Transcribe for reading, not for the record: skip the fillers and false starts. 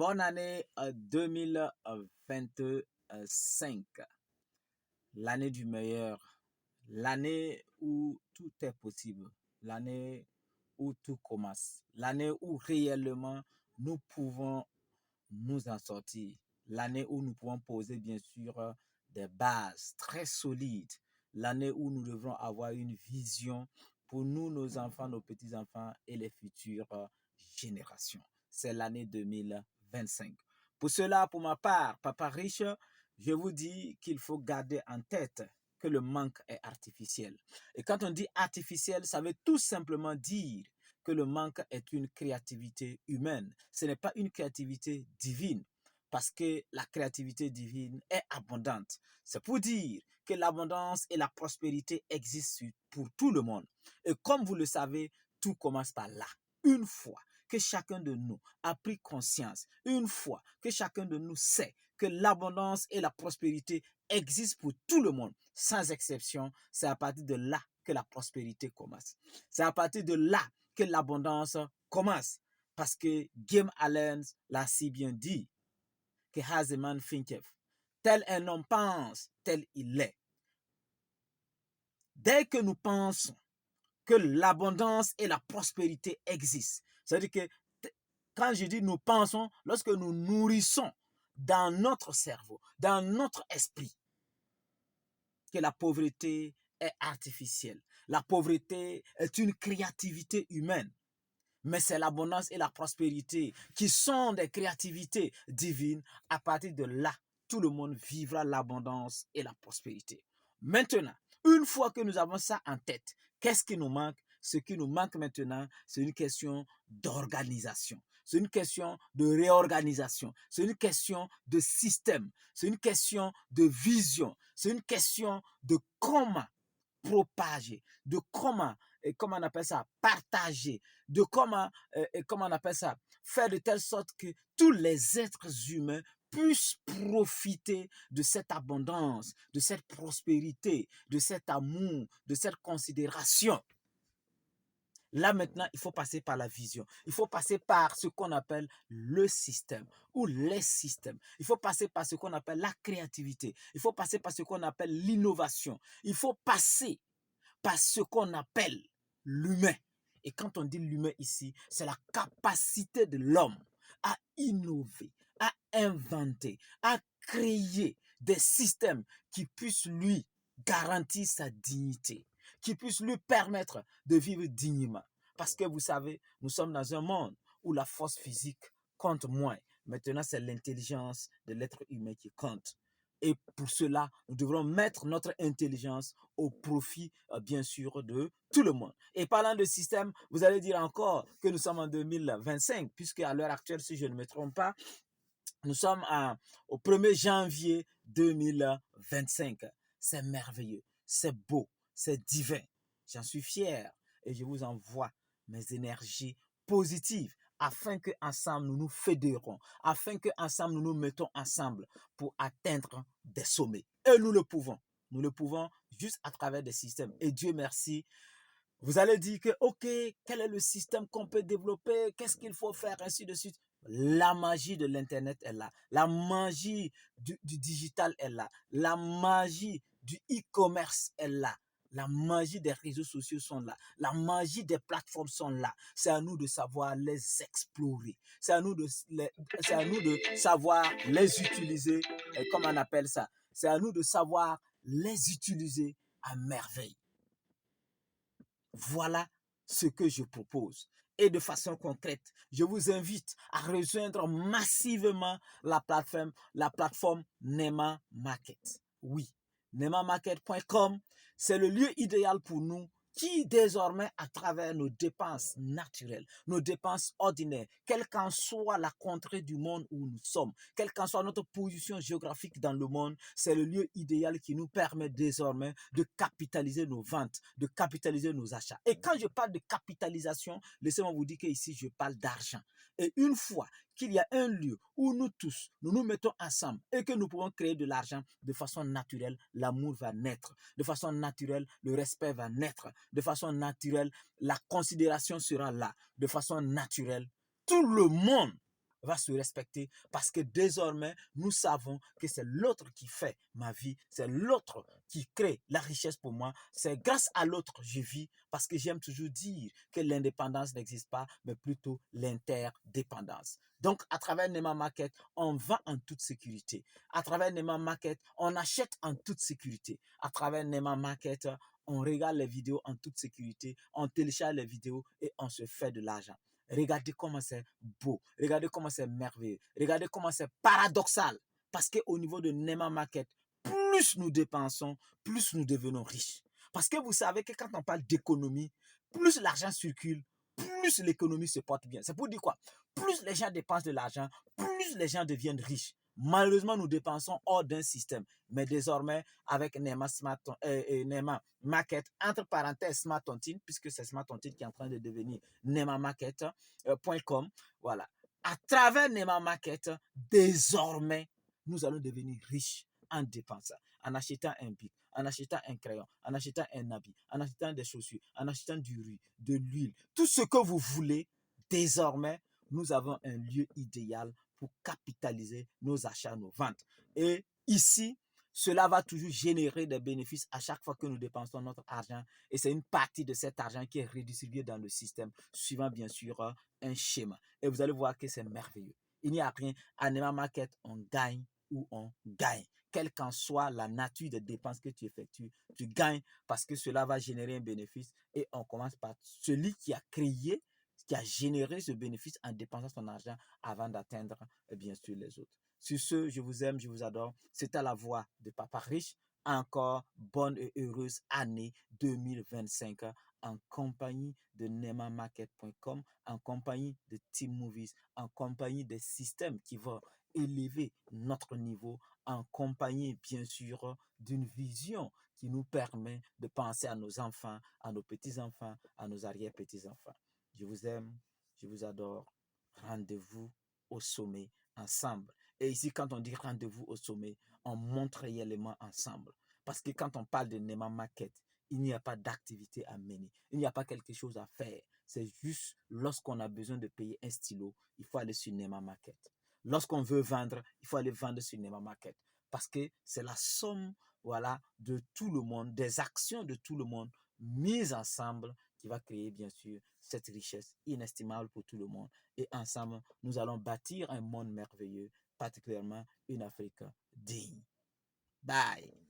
bonne année 2025, l'année du meilleur, l'année où tout est possible, l'année où tout commence, l'année où réellement nous pouvons nous en sortir, l'année où nous pouvons poser bien sûr des bases très solides, l'année où nous devrons avoir une vision pour nous, nos enfants, nos petits-enfants et les futures générations. C'est l'année 2025. Pour cela, pour ma part, Papa Riche, je vous dis qu'il faut garder en tête que le manque est artificiel. Et quand on dit artificiel, ça veut tout simplement dire que le manque est une créativité humaine. Ce n'est pas une créativité divine, parce que la créativité divine est abondante. C'est pour dire que l'abondance et la prospérité existent pour tout le monde. Et comme vous le savez, tout commence par là. Une fois que chacun de nous a pris conscience, une fois que chacun de nous sait que l'abondance et la prospérité existent pour tout le monde, sans exception, c'est à partir de là que la prospérité commence. C'est à partir de là que l'abondance commence. Parce que Jim Allen l'a si bien dit, que as a man thinketh, tel un homme pense, tel il est. Dès que nous pensons que l'abondance et la prospérité existent, c'est-à-dire que quand je dis nous pensons, lorsque nous nourrissons dans notre cerveau, dans notre esprit, que la pauvreté est artificielle. La pauvreté est une créativité humaine. Mais c'est l'abondance et la prospérité qui sont des créativités divines. À partir de là, tout le monde vivra l'abondance et la prospérité. Maintenant, une fois que nous avons ça en tête, qu'est-ce qui nous manque? Ce qui nous manque maintenant, c'est une question d'organisation. C'est une question de réorganisation. C'est une question de système. C'est une question de vision. C'est une question de comment propager, de comment on appelle ça, partager, de comment on appelle ça, faire de telle sorte que tous les êtres humains puissent profiter de cette abondance, de cette prospérité, de cet amour, de cette considération. Là maintenant, il faut passer par la vision. Il faut passer par ce qu'on appelle le système ou les systèmes. Il faut passer par ce qu'on appelle la créativité. Il faut passer par ce qu'on appelle l'innovation. Il faut passer par ce qu'on appelle l'humain. Et quand on dit l'humain ici, c'est la capacité de l'homme à innover, à inventer, à créer des systèmes qui puissent lui garantir sa dignité, qui puissent lui permettre de vivre dignement. Parce que vous savez, nous sommes dans un monde où la force physique compte moins. Maintenant, c'est l'intelligence de l'être humain qui compte. Et pour cela, nous devrons mettre notre intelligence au profit, bien sûr, de tout le monde. Et parlant de système, vous allez dire encore que nous sommes en 2025, puisque à l'heure actuelle, si je ne me trompe pas, nous sommes au 1er janvier 2025. C'est merveilleux, c'est beau, c'est divin. J'en suis fier et je vous envoie mes énergies positives afin que ensemble nous nous fédérons, afin que ensemble nous nous mettons ensemble pour atteindre des sommets. Et nous le pouvons. Nous le pouvons juste à travers des systèmes. Et Dieu merci. Vous allez dire que, ok, quel est le système qu'on peut développer? Qu'est-ce qu'il faut faire? Ainsi de suite. La magie de l'Internet est là. La magie du digital est là. La magie du e-commerce est là. La magie des réseaux sociaux sont là. La magie des plateformes sont là. C'est à nous de savoir les explorer. C'est à nous de savoir les utiliser. Comment on appelle ça? C'est à nous de savoir les utiliser à merveille. Voilà ce que je propose. Et de façon concrète, je vous invite à rejoindre massivement la plateforme Nema Market. Oui, nemamarket.com, c'est le lieu idéal pour nous qui désormais, à travers nos dépenses naturelles, nos dépenses ordinaires, quelle qu'en soit la contrée du monde où nous sommes, quelle qu'en soit notre position géographique dans le monde, c'est le lieu idéal qui nous permet désormais de capitaliser nos ventes, de capitaliser nos achats. Et quand je parle de capitalisation, laissez-moi vous dire qu'ici, je parle d'argent. Et une fois qu'il y a un lieu où nous tous, nous nous mettons ensemble et que nous pouvons créer de l'argent de façon naturelle, l'amour va naître. De façon naturelle, le respect va naître. De façon naturelle, la considération sera là. De façon naturelle, tout le monde va se respecter parce que désormais, nous savons que c'est l'autre qui fait ma vie, c'est l'autre qui crée la richesse pour moi, c'est grâce à l'autre que je vis parce que j'aime toujours dire que l'indépendance n'existe pas, mais plutôt l'interdépendance. Donc, à travers Nema Market, on vend en toute sécurité. À travers Nema Market, on achète en toute sécurité. À travers Nema Market, on regarde les vidéos en toute sécurité, on télécharge les vidéos et on se fait de l'argent. Regardez comment c'est beau, regardez comment c'est merveilleux, regardez comment c'est paradoxal. Parce qu'au niveau de Nema Market, plus nous dépensons, plus nous devenons riches. Parce que vous savez que quand on parle d'économie, plus l'argent circule, plus l'économie se porte bien. C'est pour dire quoi? Plus les gens dépensent de l'argent, plus les gens deviennent riches. Malheureusement, nous dépensons hors d'un système. Mais désormais, avec Nema, Nema Market, entre parenthèses Smart Tontine, puisque c'est Smart Tontine qui est en train de devenir nemamarket.com, voilà. À travers Nema Market, désormais, nous allons devenir riches en dépensant, en achetant un bic, en achetant un crayon, en achetant un habit, en achetant des chaussures, en achetant du riz, de l'huile, tout ce que vous voulez, désormais, nous avons un lieu idéal pour capitaliser nos achats, nos ventes. Et ici, cela va toujours générer des bénéfices à chaque fois que nous dépensons notre argent. Et c'est une partie de cet argent qui est redistribuée dans le système, suivant bien sûr un schéma. Et vous allez voir que c'est merveilleux. Il n'y a rien. À Nema Market, on gagne ou on gagne. Quelle qu'en soit la nature des dépenses que tu effectues, tu gagnes parce que cela va générer un bénéfice. Et on commence par celui qui a créé, qui a généré ce bénéfice en dépensant son argent avant d'atteindre bien sûr les autres. Sur ce, je vous aime, je vous adore. C'était la voix de Papa Riche. Encore bonne et heureuse année 2025 en compagnie de nemamarket.com, en compagnie de Team Movies, en compagnie des systèmes qui vont élever notre niveau, en compagnie bien sûr d'une vision qui nous permet de penser à nos enfants, à nos petits-enfants, à nos arrière-petits-enfants. Je vous aime, je vous adore. Rendez-vous au sommet ensemble. Et ici, quand on dit rendez-vous au sommet, on monte réellement ensemble. Parce que quand on parle de Nema Market, il n'y a pas d'activité à mener. Il n'y a pas quelque chose à faire. C'est juste lorsqu'on a besoin de payer un stylo, il faut aller sur Nema Market. Lorsqu'on veut vendre, il faut aller vendre sur Nema Market. Parce que c'est la somme, voilà, de tout le monde, des actions de tout le monde mises ensemble qui va créer, bien sûr, cette richesse inestimable pour tout le monde. Et ensemble, nous allons bâtir un monde merveilleux, particulièrement une Afrique digne. Bye.